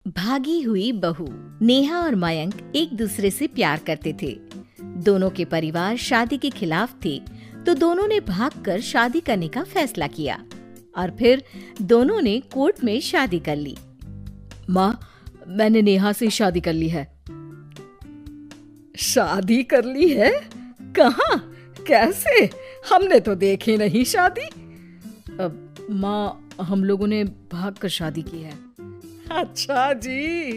भागी हुई बहू। नेहा और मयंक एक दूसरे से प्यार करते थे। दोनों के परिवार शादी के खिलाफ थे, तो दोनों ने भागकर शादी करने का फैसला किया और फिर दोनों ने कोर्ट में शादी कर ली। माँ, मैंने नेहा से शादी कर ली है। शादी कर ली है? कहाँ? कैसे? हमने तो देखी नहीं शादी। माँ, हम लोगों ने भागकर शादी की है। अच्छा जी,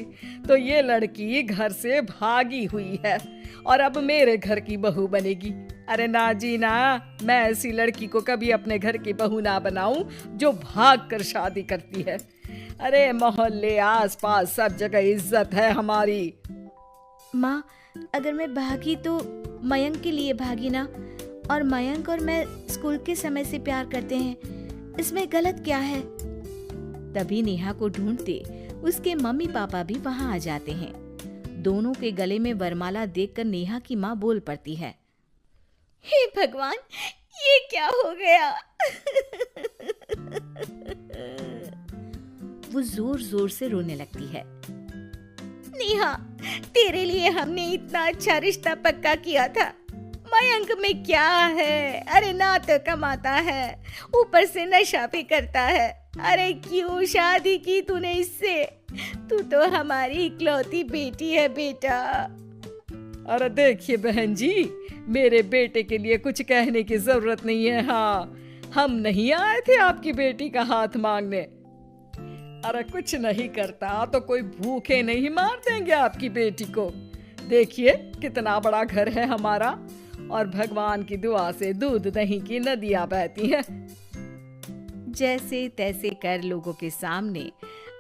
तो ये लड़की घर से भागी हुई है और अब मेरे घर की बहू बनेगी। अरे ना जी ना, मैं ऐसी लड़की को कभी अपने घर की बहू ना बनाऊं जो भाग कर शादी करती है। अरे मोहल्ले आसपास सब जगह इज्जत है हमारी। माँ, अगर मैं भागी तो मयंक के लिए भागी ना, और मयंक और मैं स्कूल के समय से प्यार करते हैं, इसमें गलत क्या है? तभी नेहा को ढूंढते उसके मम्मी पापा भी वहां आ जाते हैं। दोनों के गले में वरमाला देखकर नेहा की माँ बोल पड़ती है, हे भगवान, ये क्या हो गया? वो जोर जोर से रोने लगती है। नेहा, तेरे लिए हमने इतना अच्छा रिश्ता पक्का किया था। मयंक में क्या है? अरे ना तो कमाता है, ऊपर से नशा भी करता है। अरे क्यों शादी की तूने इससे? तू तो हमारी इकलौती बेटी है बेटा। अरे देखिए बहन जी, मेरे बेटे के लिए कुछ कहने की जरूरत नहीं है। हाँ, हम नहीं आए थे आपकी बेटी का हाथ मांगने। अरे कुछ नहीं करता तो कोई भूखे नहीं मार देंगे आपकी बेटी को। देखिए कितना बड़ा घर है हमारा, और भगवान की दुआ से दूध दही की नदियां बहती हैं। जैसे तैसे कर लोगों के सामने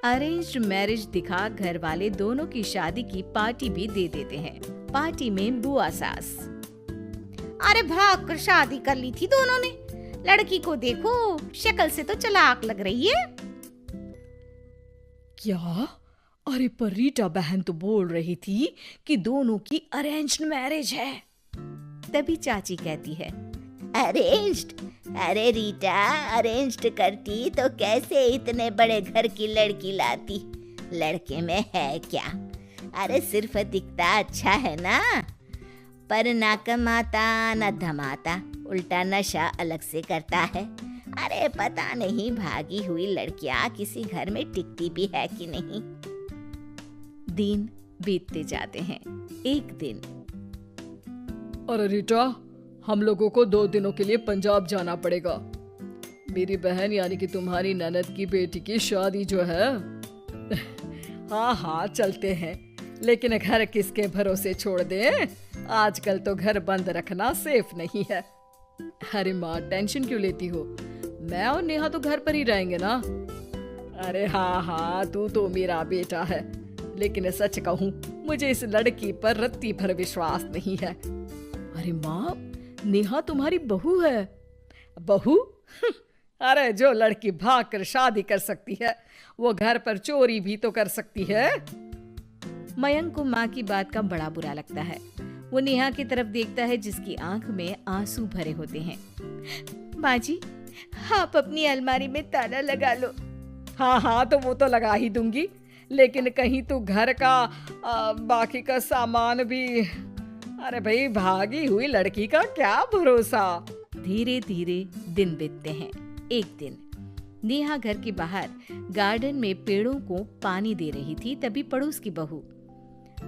अरेंज्ड मैरिज दिखा घर वाले दोनों की शादी की पार्टी भी दे देते हैं। पार्टी में बुआ सास, अरे भाग कर शादी कर ली थी दोनों ने। लड़की को देखो, शक्ल से तो चालाक लग रही है। क्या? अरे पर रीटा बहन तो बोल रही थी कि दोनों की अरेंज्ड मैरिज है। तभी चाची कहती है, अरेंज्ड? अरे रीटा, अरेंज्ड करती तो कैसे इतने बड़े घर की लड़की लाती? लड़के में है क्या? अरे सिर्फ दिखता अच्छा है ना, पर ना कमाता ना धमाता, उल्टा नशा अलग से करता है। अरे पता नहीं भागी हुई लड़कियां किसी घर में टिकती भी है कि नहीं। दिन बीतते जाते हैं। एक दिन, अरे रीटा, हम लोगों को 2 दिनों के लिए पंजाब जाना पड़ेगा। मेरी बहन यानी कि तुम्हारी ननद की बेटी की शादी जो है। हाँ हाँ चलते हैं, लेकिन घर किसके भरोसे छोड़ दें? आजकल तो घर बंद रखना सेफ नहीं है। अरे माँ, टेंशन क्यों लेती हो? मैं और नेहा तो घर पर ही रहेंगे ना। अरे हाँ हाँ, तू तो मेरा बेटा है, लेकिन सच कहूँ मुझे इस लड़की पर रत्ती भर विश्वास नहीं है। अरे माँ, नेहा तुम्हारी बहू है। बहू? अरे जो लड़की भाग कर शादी कर सकती है, वो घर पर चोरी भी तो कर सकती है। मयंक को माँ की बात का बड़ा बुरा लगता है। वो नेहा की तरफ देखता है जिसकी आंख में आंसू भरे होते हैं। माँ जी, आप अपनी अलमारी में ताला लगा लो। हाँ हाँ, तो वो तो लगा ही दूंगी, लेकिन कहीं तू घर का बाकी का सामान भी। अरे भाई, भागी हुई लड़की का क्या भरोसा। धीरे धीरे दिन बीतते हैं। एक दिन नेहा घर के बाहर गार्डन में पेड़ों को पानी दे रही थी। तभी पड़ोस की बहू,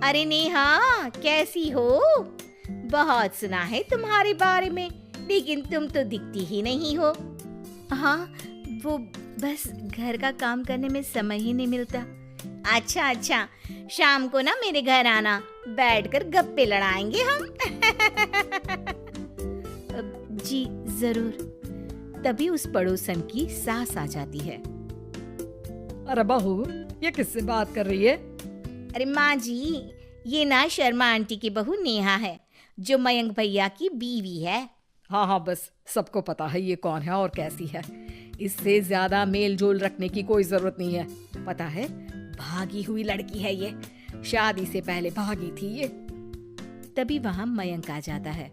अरे नेहा, कैसी हो? बहुत सुना है तुम्हारे बारे में, लेकिन तुम तो दिखती ही नहीं हो। हाँ, वो बस घर का काम करने में समय ही नहीं मिलता। अच्छा अच्छा, शाम को ना मेरे घर आना, बैठकर गप्पे लड़ाएंगे हम। जी जरूर। तभी उस पड़ोसन की सास आ जाती है। अरे बहू, ये किससे बात कर रही है? अरे माँ जी, ये ना शर्मा आंटी की बहू नेहा है, जो मयंक भैया की बीवी है। हाँ हाँ, बस सबको पता है ये कौन है और कैसी है। इससे ज्यादा मेल जोल रखने की कोई जरूरत नहीं है। पता है, भागी हुई लड़की है ये, शादी से पहले भागी थी ये। तभी वहां मयंक आ जाता है।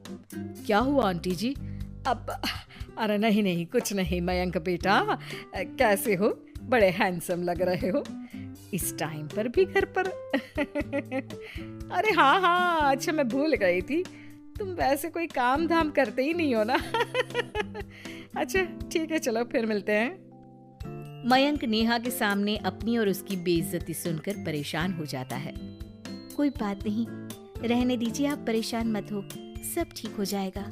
क्या हुआ आंटी जी? अब अरे नहीं नहीं, कुछ नहीं। मयंक बेटा, कैसे हो? बड़े हैंडसम लग रहे हो। इस टाइम पर भी घर पर? अरे हाँ हाँ, अच्छा मैं भूल गई थी, तुम वैसे कोई काम धाम करते ही नहीं हो ना। अच्छा ठीक है, चलो फिर मिलते हैं। मयंक नेहा के सामने अपनी और उसकी बेइज्जती सुनकर परेशान हो जाता है। कोई बात नहीं, रहने दीजिए, आप परेशान मत हो, सब ठीक हो जाएगा।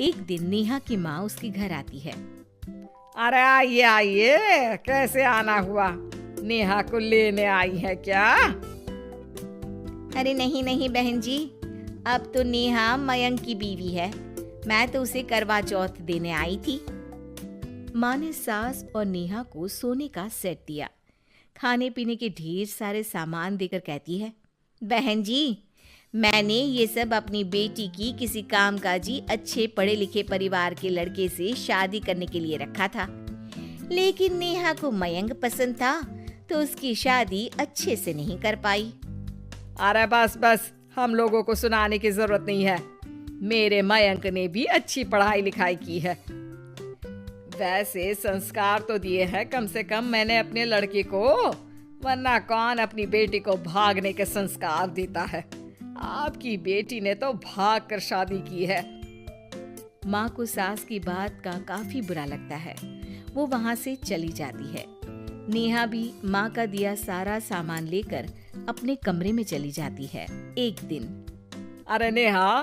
एक दिन नेहा की माँ उसके घर आती है। अरे आइए आइए, कैसे आना हुआ? नेहा को लेने आई है क्या? अरे नहीं नहीं बहन जी, अब तो नेहा मयंक की बीवी है, मैं तो उसे करवा चौथ देने आई थी। माँ ने सास और नेहा को सोने का सेट दिया, खाने पीने के ढेर सारे सामान देकर कहती है, बहन जी, मैंने ये सब अपनी बेटी की किसी कामकाजी अच्छे पढ़े लिखे परिवार के लड़के से शादी करने के लिए रखा था, लेकिन नेहा को मयंक पसंद था तो उसकी शादी अच्छे से नहीं कर पाई। अरे बस बस, हम लोगों को सुनाने की जरूरत नहीं है, मेरे मयंक ने भी अच्छी पढ़ाई लिखाई की है। वैसे संस्कार तो दिए हैं कम से कम मैंने अपने लड़के को, वरना कौन अपनी बेटी को भागने के संस्कार देता है? आपकी बेटी ने तो भाग कर शादी की है। माँ को सास की बात का काफी बुरा लगता है, वो वहाँ से चली जाती है। नेहा भी माँ का दिया सारा सामान लेकर अपने कमरे में चली जाती है। एक दिन, अरे नेहा,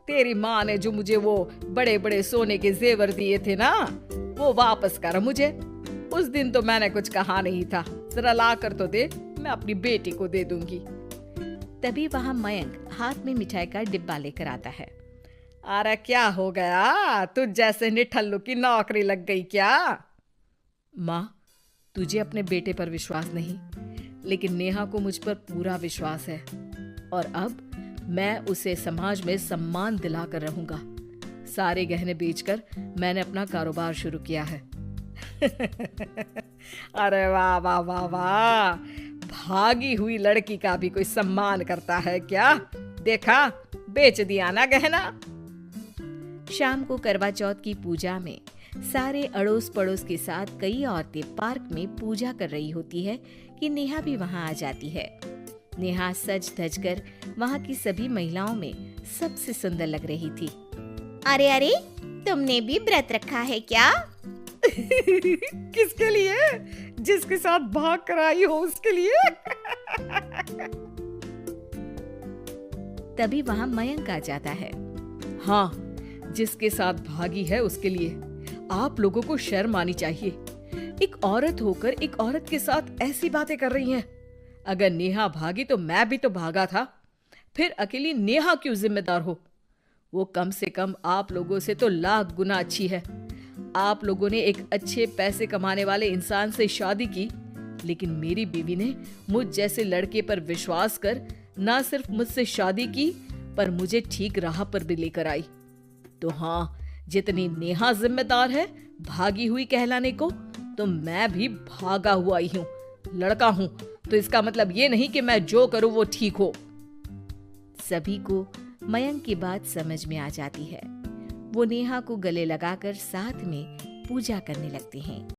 तेरी माँ ने जो मुझे वो बड़े बड़े सोने के जेवर दिए थे ना, वो वापस कर मुझे। उस दिन तो मैंने कुछ कहा नहीं था, जरा ला कर तो दे, मैं अपनी बेटी को दे दूंगी। तभी वहाँ मयंक हाथ में मिठाई का डिब्बा लेकर आता है। अरे क्या हो गया, तुझ जैसे निठल्लू की नौकरी लग गई क्या? माँ, तुझे अपने बेटे पर विश्वास नहीं, लेकिन नेहा को मुझ पर पूरा विश्वास है, और अब मैं उसे समाज में सम्मान दिलाकर रहूंगा। सारे गहने बेचकर मैंने अपना कारोबार शुरू किया है। अरे वाह वाह वाह वाह, भागी हुई लड़की का भी कोई सम्मान करता है क्या? देखा, बेच दिया ना गहना। शाम को करवा चौथ की पूजा में सारे अड़ोस पड़ोस के साथ कई औरतें पार्क में पूजा कर रही होती है कि नेहा भी वहां आ जाती है। नेहा सज धज कर वहां की सभी महिलाओं में सबसे सुंदर लग रही थी। अरे अरे, तुमने भी व्रत रखा है क्या? किसके लिए? जिसके साथ भाग कर आई हो उसके लिए। तभी वहां मयंक आ जाता है। हाँ, जिसके साथ भागी है उसके लिए। आप लोगों को शर्म आनी चाहिए, एक औरत होकर एक औरत के साथ ऐसी बातें कर रही हैं। अगर नेहा भागी तो मैं भी तो भागा था, फिर अकेली नेहा क्यों जिम्मेदार हो? वो कम से कम आप लोगों से तो लाख गुना अच्छी है। आप लोगों ने एक अच्छे पैसे कमाने वाले इंसान से शादी की, लेकिन मेरी बीवी ने मुझ जैसे लड़के पर विश्वास कर ना सिर्फ मुझसे शादी की, पर मुझे ठीक राह पर भी लेकर आई। तो हाँ, जितनी नेहा जिम्मेदार है भागी हुई कहलाने को, तो मैं भी भागा हुआ ही हूँ, लड़का हूँ। तो इसका मतलब ये नहीं कि मैं जो करूँ वो ठीक हो। सभी को मयंक की बात समझ में आ जाती है। वो नेहा को गले लगाकर साथ में पूजा करने लगते हैं।